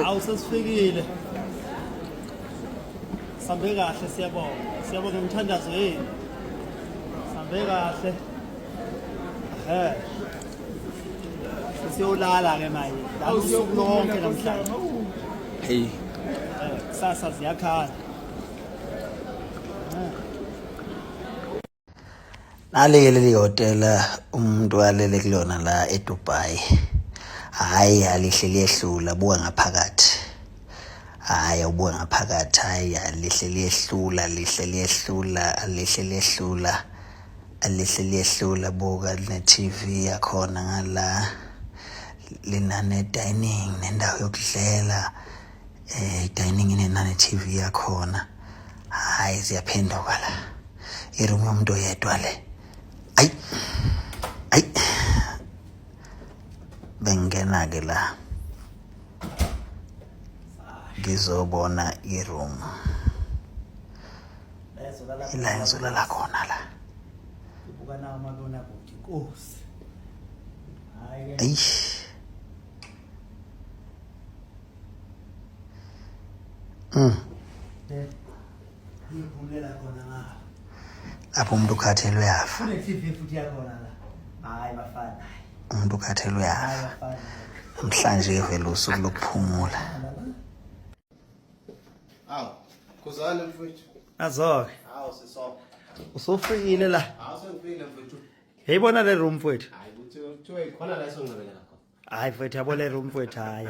Awusesifikile. Sambe kahle siyabonga umthandazo yini. Sambe kahle. Siyolala ke manje. La usuku lonke namhlanje. Hey. Kusasa ziyakhala. Naleli hotela umuntu walele kulona la eDubai. Hayi alihle liyehlula buka ngaphakathi. Hayi ubuka ngaphakathi hayi alihle liyehlula alihle liyehlula buka ne TV yakhona ngala linane dining nendawo yokudlela dining nenane TV yakhona. Hayi siyaphenduka la. Iroom yomuntu oyedwa le. Ay bengena ke la ngizobona iroom ila ngizolala khona la. Ubuka na amalona kuthi Nkosi. Hayi Ay ngiyiphulela khona ngapha. lapho umuntu ukhathelwe yafa. Kune TV futhi yakhona la. Hayi bafana. Umuntu ukhathelwe yafa. Namhlanje vele usuku lokuphumula. Aw, kuzana mfowethu. Azoke. Hawu sisonke. Usufikile la. Hawu sengifile mfowethu. Yayibona le room mfowethu. Hayi kuthiwe khona la esongcebela khona. Hayi mfowethu yabo le room mfowethu. Hayi.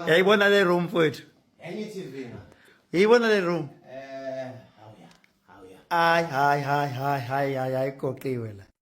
Yayibona le room mfowethu. Enye TV na. Yayibona le room. Hawu ya. Hayi koqiwe la.